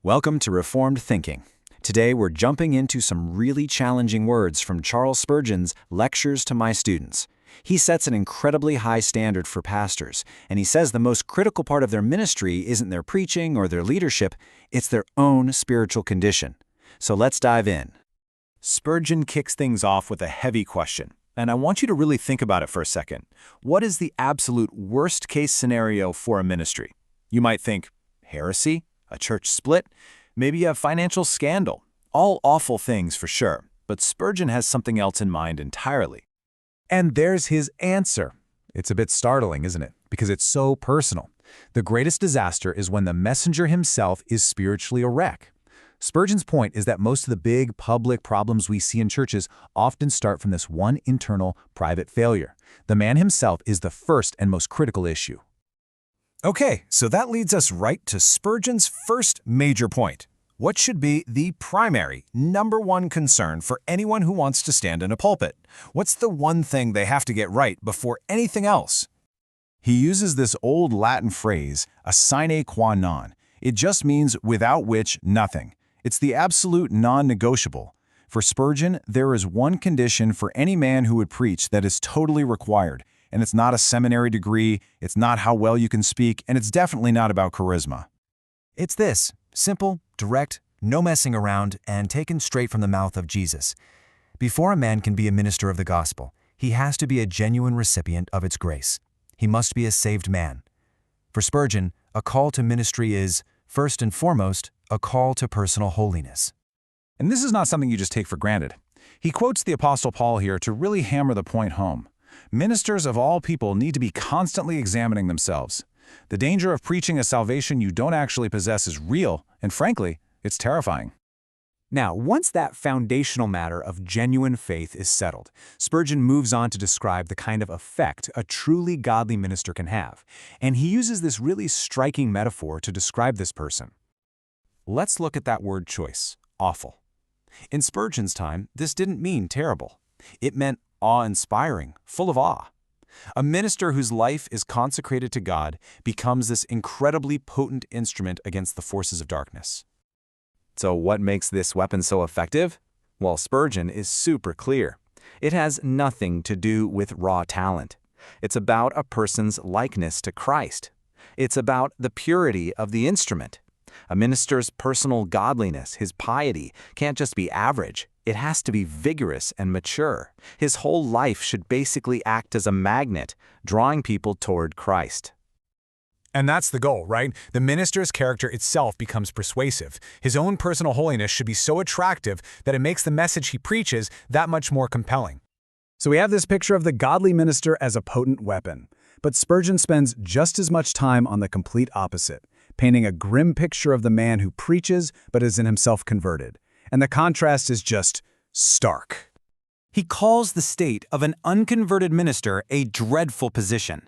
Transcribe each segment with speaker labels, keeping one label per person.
Speaker 1: Welcome to Reformed Thinking. Today we're jumping into some really challenging words from Charles Spurgeon's Lectures to My Students. He sets an incredibly high standard for pastors, and he says the most critical part of their ministry isn't their preaching or their leadership, it's their own spiritual condition. So let's dive in. Spurgeon kicks things off with a heavy question, and I want you to really think about it for a second. What is the absolute worst-case scenario for a ministry? You might think, heresy? A church split, maybe a financial scandal. All awful things for sure, but Spurgeon has something else in mind entirely.
Speaker 2: And there's his answer. It's a bit startling, isn't it? Because it's so personal. The greatest disaster is when the messenger himself is spiritually a wreck. Spurgeon's point is that most of the big public problems we see in churches often start from this one internal, private failure. The man himself is the first and most critical issue.
Speaker 3: Okay, so that leads us right to Spurgeon's first major point. What should be the primary, number one concern for anyone who wants to stand in a pulpit? What's the one thing they have to get right before anything else?
Speaker 2: He uses this old Latin phrase, a sine qua non. It just means without which, nothing. It's the absolute non-negotiable. For Spurgeon, there is one condition for any man who would preach that is totally required. And it's not a seminary degree, it's not how well you can speak, and it's definitely not about charisma.
Speaker 4: It's this, simple, direct, no messing around, and taken straight from the mouth of Jesus. Before a man can be a minister of the gospel, he has to be a genuine recipient of its grace. He must be a saved man. For Spurgeon, a call to ministry is, first and foremost, a call to personal holiness.
Speaker 2: And this is not something you just take for granted. He quotes the Apostle Paul here to really hammer the point home. Ministers of all people need to be constantly examining themselves. The danger of preaching a salvation you don't actually possess is real, and frankly, it's terrifying.
Speaker 1: Now, once that foundational matter of genuine faith is settled, Spurgeon moves on to describe the kind of effect a truly godly minister can have, and he uses this really striking metaphor to describe this person. Let's look at that word choice, awful. In Spurgeon's time, this didn't mean terrible. It meant awe-inspiring, full of awe. A minister whose life is consecrated to God becomes this incredibly potent instrument against the forces of darkness. So what makes this weapon so effective? Well, Spurgeon is super clear. It has nothing to do with raw talent. It's about a person's likeness to Christ. It's about the purity of the instrument. A minister's personal godliness, his piety, can't just be average. It has to be vigorous and mature. His whole life should basically act as a magnet, drawing people toward Christ.
Speaker 3: And that's the goal, right? The minister's character itself becomes persuasive. His own personal holiness should be so attractive that it makes the message he preaches that much more compelling.
Speaker 5: So we have this picture of the godly minister as a potent weapon. But Spurgeon spends just as much time on the complete opposite, painting a grim picture of the man who preaches but is in himself converted. And the contrast is just stark.
Speaker 1: He calls the state of an unconverted minister a dreadful position.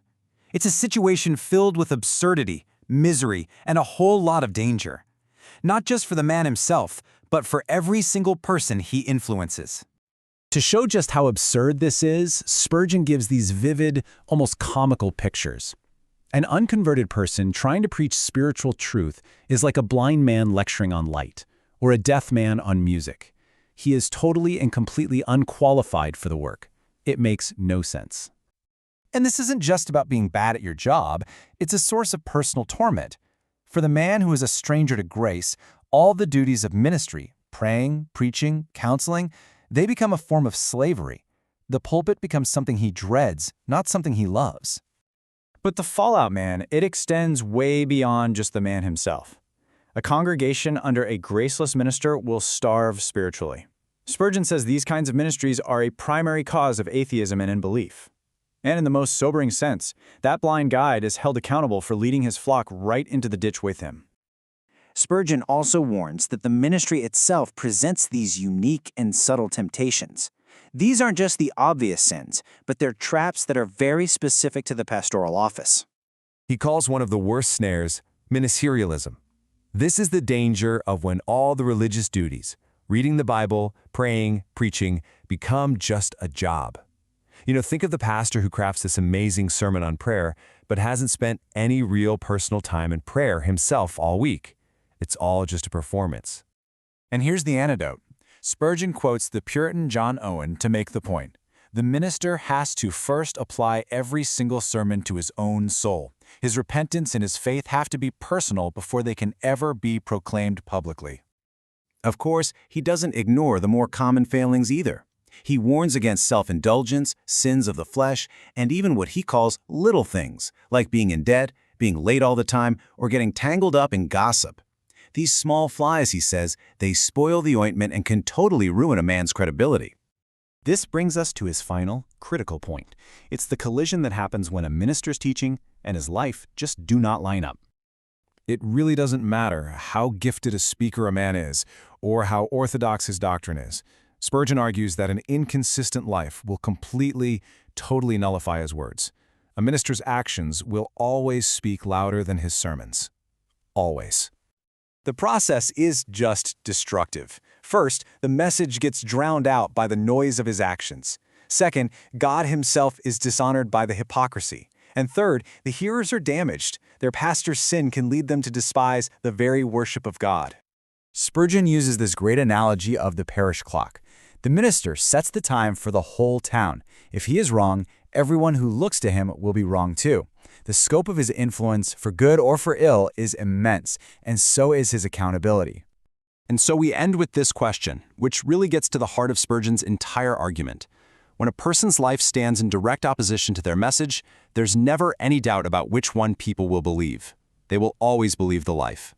Speaker 1: It's a situation filled with absurdity, misery, and a whole lot of danger. Not just for the man himself, but for every single person he influences. To show just how absurd this is, Spurgeon gives these vivid, almost comical pictures. An unconverted person trying to preach spiritual truth is like a blind man lecturing on light, or a deaf man on music. He is totally and completely unqualified for the work. It makes no sense.
Speaker 3: And this isn't just about being bad at your job, it's a source of personal torment. For the man who is a stranger to grace, all the duties of ministry, praying, preaching, counseling, they become a form of slavery. The pulpit becomes something he dreads, not something he loves.
Speaker 1: But the fallout, man, it extends way beyond just the man himself. A congregation under a graceless minister will starve spiritually. Spurgeon says these kinds of ministries are a primary cause of atheism and unbelief. And in the most sobering sense, that blind guide is held accountable for leading his flock right into the ditch with him.
Speaker 6: Spurgeon also warns that the ministry itself presents these unique and subtle temptations. These aren't just the obvious sins, but they're traps that are very specific to the pastoral office.
Speaker 7: He calls one of the worst snares ministerialism. This is the danger of when all the religious duties, reading the Bible, praying, preaching, become just a job. Think of the pastor who crafts this amazing sermon on prayer, but hasn't spent any real personal time in prayer himself all week. It's all just a performance.
Speaker 2: And here's the antidote. Spurgeon quotes the Puritan John Owen to make the point. The minister has to first apply every single sermon to his own soul. His repentance and his faith have to be personal before they can ever be proclaimed publicly.
Speaker 3: Of course, he doesn't ignore the more common failings either. He warns against self-indulgence, sins of the flesh, and even what he calls little things, like being in debt, being late all the time, or getting tangled up in gossip. These small flies, he says, they spoil the ointment and can totally ruin a man's credibility.
Speaker 2: This brings us to his final, critical point. It's the collision that happens when a minister's teaching and his life just do not line up.
Speaker 7: It really doesn't matter how gifted a speaker a man is or how orthodox his doctrine is. Spurgeon argues that an inconsistent life will completely, totally nullify his words. A minister's actions will always speak louder than his sermons. Always.
Speaker 2: The process is just destructive. First, the message gets drowned out by the noise of his actions. Second, God himself is dishonored by the hypocrisy. And third, the hearers are damaged. Their pastor's sin can lead them to despise the very worship of God.
Speaker 5: Spurgeon uses this great analogy of the parish clock. The minister sets the time for the whole town. If he is wrong, everyone who looks to him will be wrong too. The scope of his influence, for good or for ill, is immense, and so is his accountability.
Speaker 1: And so we end with this question, which really gets to the heart of Spurgeon's entire argument. When a person's life stands in direct opposition to their message, there's never any doubt about which one people will believe. They will always believe the life.